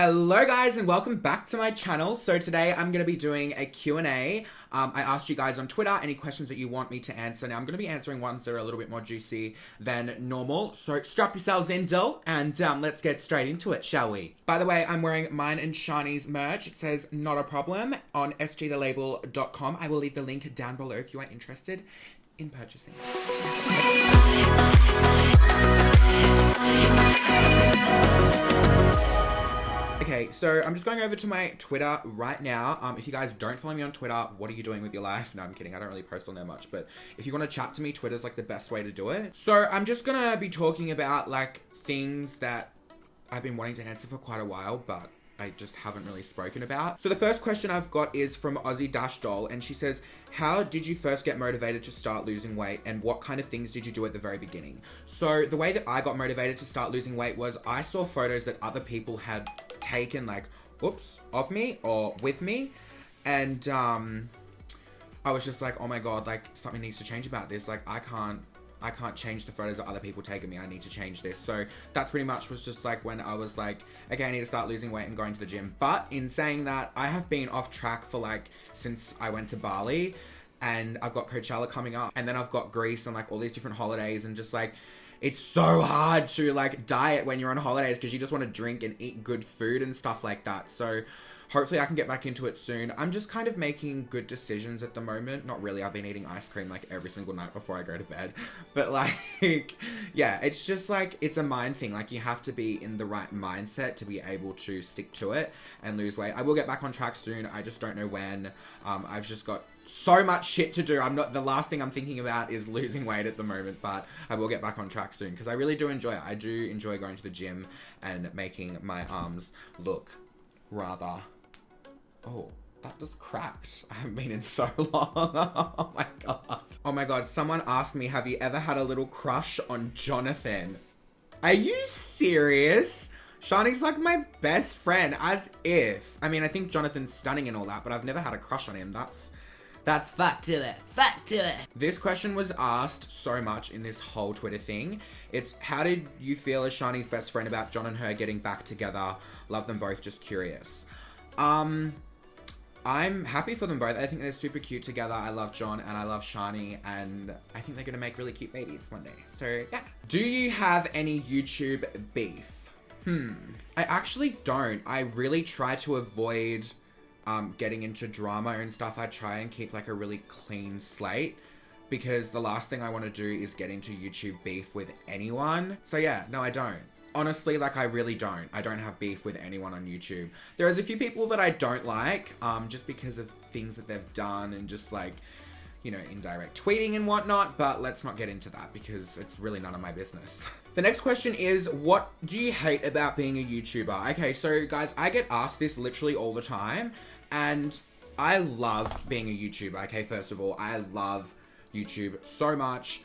Hello guys and welcome back to my channel. So today I'm going to be doing a Q&A. I asked you guys on Twitter any questions that you want me to answer. Now I'm going to be answering ones that are a little bit more juicy than normal. So strap yourselves in, Dill, and let's get straight into it, shall we? By the way, I'm wearing mine and Shani's merch. It says not a problem on sgthelabel.com. I will leave the link down below if you are interested in purchasing. Okay, so I'm just going over to my Twitter right now. If you guys don't follow me on Twitter, what are you doing with your life? No, I'm kidding. I don't really post on there much, but if you want to chat to me, Twitter's like the best way to do it. So I'm just gonna be talking about like things that I've been wanting to answer for quite a while, but I just haven't really spoken about. So the first question I've got is from Aussie-Doll, and she says, how did you first get motivated to start losing weight, and what kind of things did you do at the very beginning? So the way that I got motivated to start losing weight was I saw photos that other people had taken, like, of me or with me, and I was just like, oh my god, like something needs to change about this. Like I can't change the photos that other people take of me. I need to change this. So that's pretty much was just like when I was like, okay, I need to start losing weight and going to the gym. But in saying that, I have been off track for like since I went to Bali, and I've got Coachella coming up, and then I've got Greece and like all these different holidays, and just like it's so hard to like diet when you're on holidays because you just want to drink and eat good food and stuff like that. So hopefully I can get back into it soon. I'm just kind of making good decisions at the moment. Not really. I've been eating ice cream like every single night before I go to bed. But like, yeah, it's just like, it's a mind thing. Like you have to be in the right mindset to be able to stick to it and lose weight. I will get back on track soon. I just don't know when. I've just got so much shit to do. The last thing I'm thinking about is losing weight at the moment, but I will get back on track soon because I really do enjoy it. I do enjoy going to the gym and making my arms look rather... Oh, that just cracked. I haven't been in so long. Oh my god. Oh my god, someone asked me, have you ever had a little crush on Jonathan? Are you serious? Shani's like my best friend, as if. I mean, I think Jonathan's stunning and all that, but I've never had a crush on him. That's fact to it. Fact to it. This question was asked so much in this whole Twitter thing. It's, how did you feel as Shani's best friend about John and her getting back together? Love them both, just curious. I'm happy for them both. I think they're super cute together. I love John and I love Shani, and I think they're gonna make really cute babies one day. So yeah. Do you have any YouTube beef? I actually don't. I really try to avoid getting into drama and stuff. I try and keep like a really clean slate because the last thing I want to do is get into YouTube beef with anyone. So yeah, no, I don't. Honestly, like I really don't. I don't have beef with anyone on YouTube. There is a few people that I don't like, just because of things that they've done and just like, you know, indirect tweeting and whatnot, but let's not get into that because it's really none of my business. The next question is, what do you hate about being a YouTuber? Okay, so guys, I get asked this literally all the time, and I love being a YouTuber. Okay, first of all, I love YouTube so much.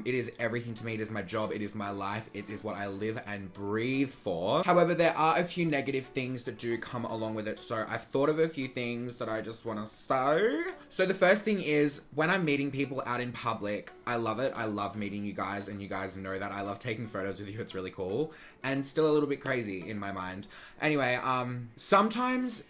It is everything to me. It is my job. It is my life. It is what I live and breathe for. However, there are a few negative things that do come along with it. So I've thought of a few things that I just want to say. So the first thing is when I'm meeting people out in public, I love it. I love meeting you guys, and you guys know that. I love taking photos with you. It's really cool and still a little bit crazy in my mind. Anyway, sometimes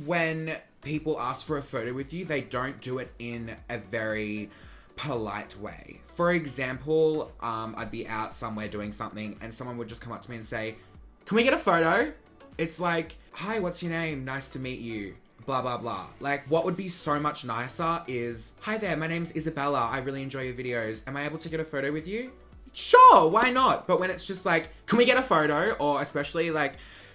when people ask for a photo with you, they don't do it in a very polite way. For example, I'd be out somewhere doing something and someone would just come up to me and say, can we get a photo? It's like, hi, what's your name? Nice to meet you. Blah, blah, blah. Like, what would be so much nicer is, hi there, my name's Isabella. I really enjoy your videos. Am I able to get a photo with you? Sure, why not? But when it's just like, can we get a photo? Or especially like,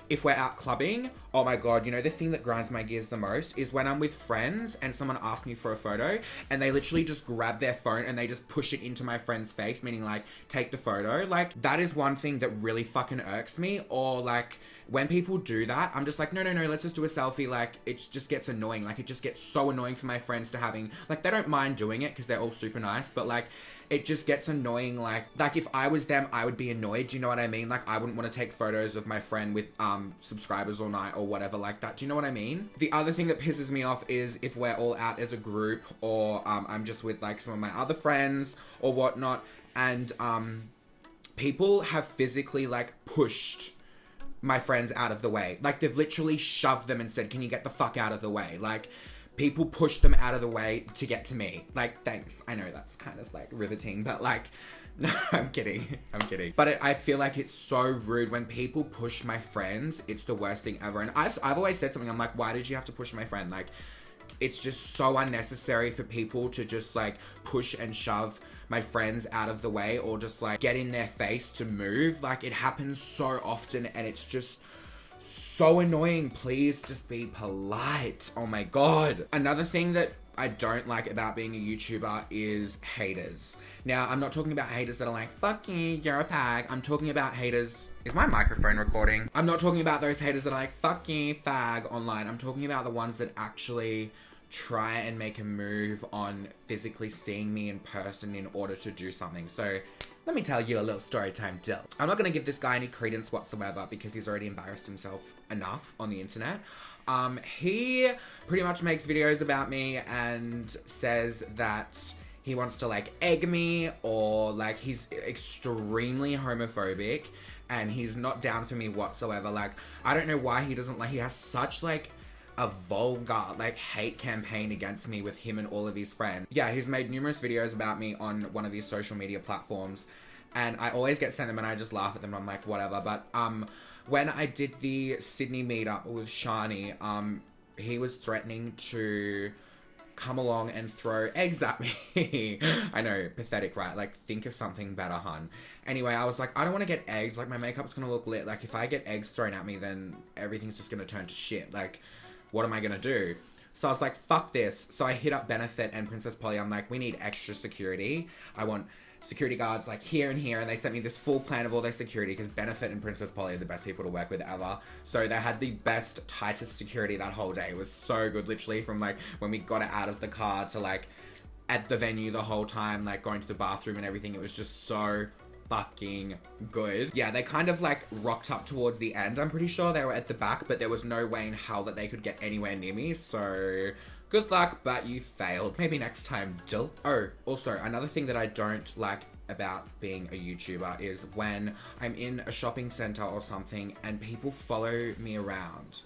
if we're out clubbing, oh my god, you know, the thing that grinds my gears the most is when I'm with friends and someone asks me for a photo and they literally just grab their phone and they just push it into my friend's face, meaning like, take the photo. Like, that is one thing that really fucking irks me. Or like, when people do that, I'm just like, no, let's just do a selfie. Like, it just gets annoying. Like, it just gets so annoying for my friends to having, like, they don't mind doing it because they're all super nice, but like, it just gets annoying. Like if I was them, I would be annoyed. Do you know what I mean? Like, I wouldn't want to take photos of my friend with subscribers all night or whatever like that. Do you know what I mean? The other thing that pisses me off is if we're all out as a group, or I'm just with like some of my other friends or whatnot, and people have physically like pushed my friends out of the way. Like, they've literally shoved them and said, can you get the fuck out of the way? Like, people push them out of the way to get to me. Like, thanks. I know that's kind of like riveting, but like, no, I'm kidding. I'm kidding. But I feel like it's so rude when people push my friends. It's the worst thing ever. And I've always said something. I'm like, why did you have to push my friend? Like, it's just so unnecessary for people to just like push and shove my friends out of the way or just like get in their face to move. Like, it happens so often and it's just so annoying. Please just be polite. Oh my God. Another thing that I don't like about being a YouTuber is haters. Now, I'm not talking about haters that are like, fuck you, you're a fag. I'm talking about haters. Is my microphone recording? I'm not talking about those haters that are like, fuck you, fag online. I'm talking about the ones that actually try and make a move on physically seeing me in person in order to do something. So let me tell you a little story time, Dill. I'm not going to give this guy any credence whatsoever because he's already embarrassed himself enough on the internet. He pretty much makes videos about me and says that he wants to like egg me, or like he's extremely homophobic and he's not down for me whatsoever. Like, I don't know why he doesn't like, he has such like a vulgar like hate campaign against me with him and all of his friends. Yeah, he's made numerous videos about me on one of these social media platforms and I always get sent them and I just laugh at them and I'm like, whatever. But when I did the Sydney meetup with Shani, he was threatening to come along and throw eggs at me. I know, pathetic, right? Like, think of something better, hun. Anyway, I was like, I don't want to get eggs. Like, my makeup's gonna look lit. Like, if I get eggs thrown at me, then everything's just gonna turn to shit. Like, what am I gonna do? So I was like, fuck this. So I hit up Benefit and Princess Polly. I'm like, we need extra security. I want security guards like here and here, and they sent me this full plan of all their security because Benefit and Princess Polly are the best people to work with ever. So they had the best, tightest security that whole day. It was so good, literally from like when we got it out of the car to like at the venue the whole time, like going to the bathroom and everything. It was just so fucking good. Yeah, they kind of like rocked up towards the end. I'm pretty sure they were at the back, but there was no way in hell that they could get anywhere near me. So good luck, but you failed. Maybe next time, Jill. Oh, also, another thing that I don't like about being a YouTuber is when I'm in a shopping center or something and people follow me around.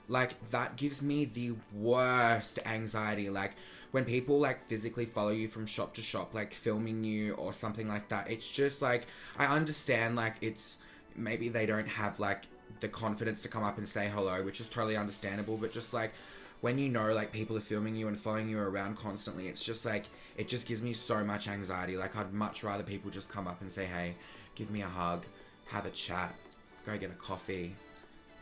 Like, that gives me the worst anxiety. Like, when people like physically follow you from shop to shop, like filming you or something like that, it's just like, I understand like it's, maybe they don't have like the confidence to come up and say hello, which is totally understandable, but just like, when you know like people are filming you and following you around constantly, it's just like, it just gives me so much anxiety. Like, I'd much rather people just come up and say, hey, give me a hug, have a chat, go get a coffee,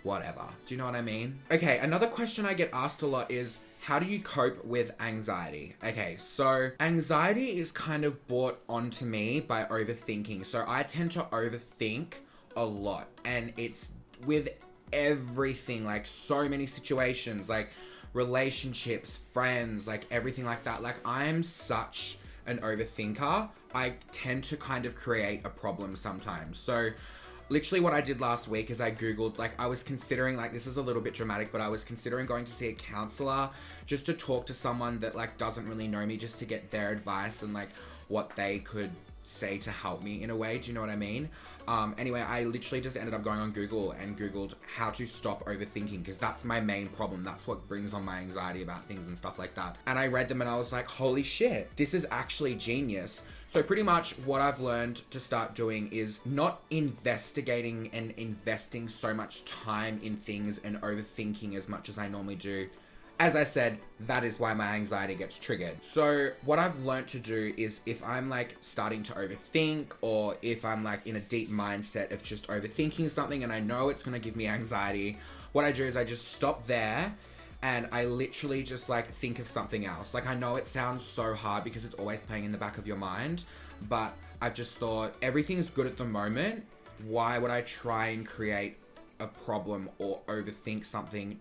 whatever. Do you know what I mean? Okay, another question I get asked a lot is, how do you cope with anxiety? Okay, so anxiety is kind of brought onto me by overthinking. So I tend to overthink a lot, and it's with everything, like so many situations, like relationships, friends, like everything like that. Like, I'm such an overthinker. I tend to kind of create a problem sometimes. So literally what I did last week is I Googled, like, I was considering, like, this is a little bit dramatic, but I was considering going to see a counselor just to talk to someone that, like, doesn't really know me, just to get their advice and, like, what they could say to help me in a way. Do you know what I mean? Anyway, I literally just ended up going on Google and Googled how to stop overthinking, because that's my main problem. That's what brings on my anxiety about things and stuff like that. And I read them and I was like, holy shit, this is actually genius. So pretty much what I've learned to start doing is not investigating and investing so much time in things and overthinking as much as I normally do. As I said, that is why my anxiety gets triggered. So what I've learned to do is, if I'm like starting to overthink, or if I'm like in a deep mindset of just overthinking something and I know it's gonna give me anxiety, what I do is I just stop there and I literally just like think of something else. Like, I know it sounds so hard because it's always playing in the back of your mind, but I've just thought everything's good at the moment. Why would I try and create a problem or overthink something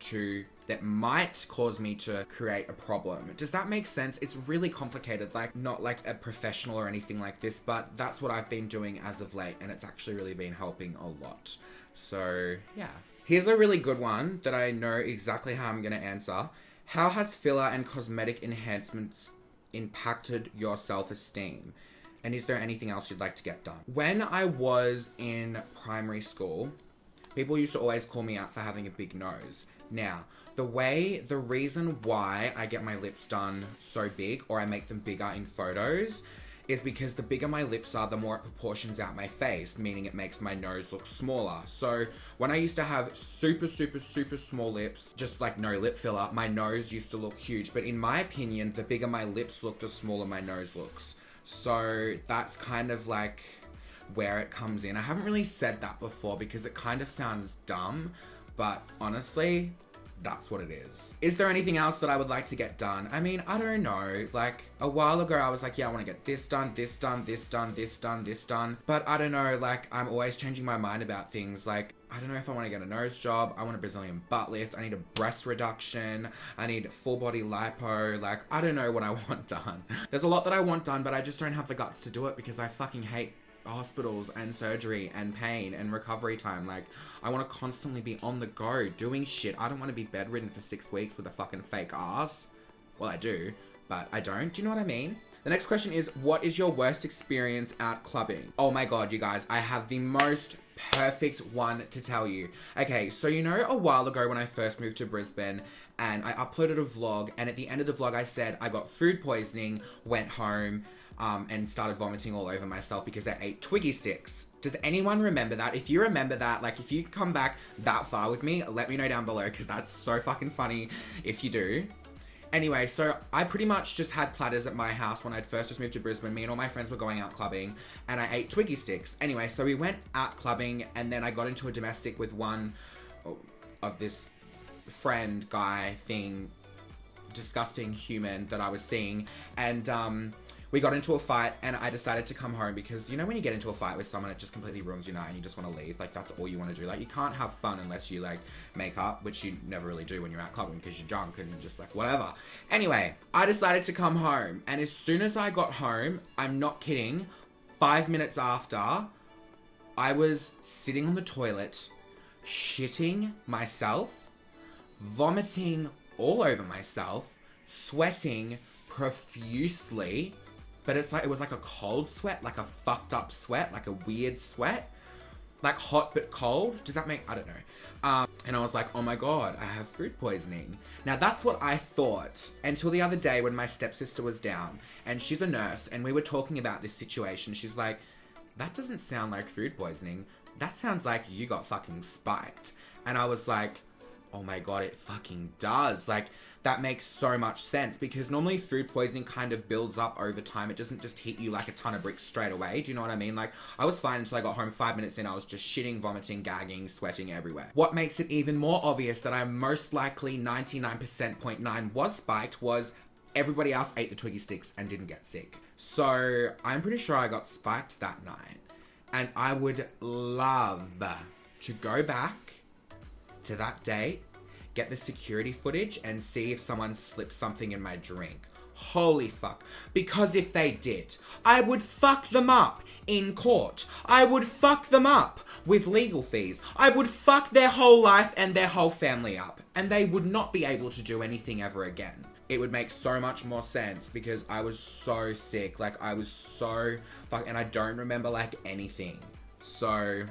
that might cause me to create a problem? Does that make sense? It's really complicated, like not like a professional or anything like this, but that's what I've been doing as of late, and it's actually really been helping a lot. So yeah. Here's a really good one that I know exactly how I'm gonna answer. How has filler and cosmetic enhancements impacted your self-esteem? And is there anything else you'd like to get done? When I was in primary school, People used to always call me out for having a big nose. Now, the reason why I get my lips done so big, or I make them bigger in photos, is because the bigger my lips are, the more it proportions out my face, meaning it makes my nose look smaller. So when I used to have super small lips, just like no lip filler, my nose used to look huge. But in my opinion, the bigger my lips look, the smaller my nose looks. So that's kind of like where it comes in. I haven't really said that before because it kind of sounds dumb, but honestly, that's what it is. Is there anything else that I would like to get done? I mean, I don't know. Like, a while ago, I was like, yeah, I want to get this done, this done, this done, this done, this done. But I don't know, like, I'm always changing my mind about things. Like, I don't know if I want to get a nose job. I want a Brazilian butt lift. I need a breast reduction. I need full body lipo. Like, I don't know what I want done. There's a lot that I want done, but I just don't have the guts to do it because I fucking hate hospitals and surgery and pain and recovery time. Like, I want to constantly be on the go doing shit. I don't want to be bedridden for 6 weeks with a fucking fake ass. Well, I do, but I don't. Do you know what I mean? The next question is, what is your worst experience out clubbing? Oh my god, you guys, I have the most perfect one to tell you. Okay, so you know a while ago when I first moved to Brisbane and I uploaded a vlog, and at the end of the vlog I said I got food poisoning, went home, and started vomiting all over myself because I ate Twiggy sticks. Does anyone remember that? If you remember that, like, if you come back that far with me, let me know down below because that's so fucking funny if you do. Anyway, so I pretty much just had platters at my house when I'd first just moved to Brisbane. Me and all my friends were going out clubbing and I ate Twiggy sticks. Anyway, so we went out clubbing and then I got into a domestic with one of this friend guy thing, disgusting human that I was seeing, and we got into a fight and I decided to come home because, you know, when you get into a fight with someone, it just completely ruins your night and you just want to leave. Like, that's all you want to do. Like, you can't have fun unless you, like, make up, which you never really do when you're out clubbing because you're drunk and you're just like, whatever. Anyway, I decided to come home, and as soon as I got home, I'm not kidding, 5 minutes after, I was sitting on the toilet, shitting myself, vomiting all over myself, sweating profusely. But it's like, it was like a cold sweat, like a fucked up sweat, like a weird sweat. Like hot but cold. Does that make, I don't know. And I was like, oh my god, I have food poisoning. Now that's what I thought until the other day when my stepsister was down and she's a nurse and we were talking about this situation. She's like, that doesn't sound like food poisoning. That sounds like you got fucking spiked. And I was like, oh my god, it fucking does. Like, that makes so much sense because normally food poisoning kind of builds up over time. It doesn't just hit you like a ton of bricks straight away. Do you know what I mean? Like, I was fine until I got home. 5 minutes in, I was just shitting, vomiting, gagging, sweating everywhere. What makes it even more obvious that I most likely 99.9% was spiked was everybody else ate the Twiggy sticks and didn't get sick. So I'm pretty sure I got spiked that night. And I would love to go back to that date, get the security footage and see if someone slipped something in my drink. Holy fuck. Because if they did, I would fuck them up in court. I would fuck them up with legal fees. I would fuck their whole life and their whole family up. And they would not be able to do anything ever again. It would make so much more sense because I was so sick. Like, I was so fuck, and I don't remember like anything. So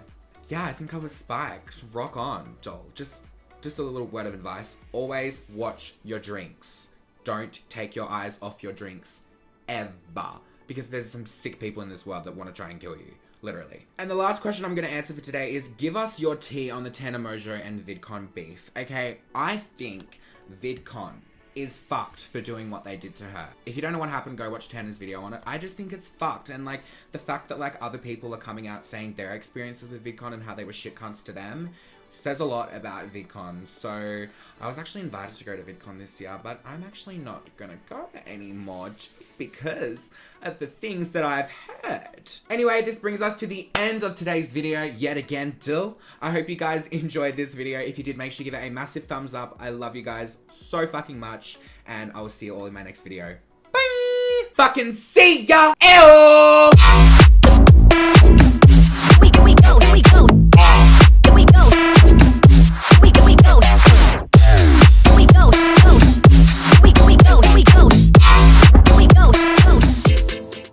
yeah, I think I was spiked. Rock on, doll. Just a little word of advice. Always watch your drinks. Don't take your eyes off your drinks. Ever. Because there's some sick people in this world that want to try and kill you. Literally. And the last question I'm going to answer for today is, give us your tea on the Tana Mojo and VidCon beef. Okay, I think VidCon is fucked for doing what they did to her. If you don't know what happened, go watch Tana's video on it. I just think it's fucked. And like, the fact that like other people are coming out saying their experiences with VidCon and how they were shit cunts to them says a lot about VidCon. So I was actually invited to go to VidCon this year, but I'm actually not gonna go anymore just because of the things that I've heard. Anyway, this brings us to the end of today's video yet again, Dill. I hope you guys enjoyed this video. If you did, make sure you give it a massive thumbs up. I love you guys so fucking much, and I will see you all in my next video. Bye! Fucking see ya! Ew!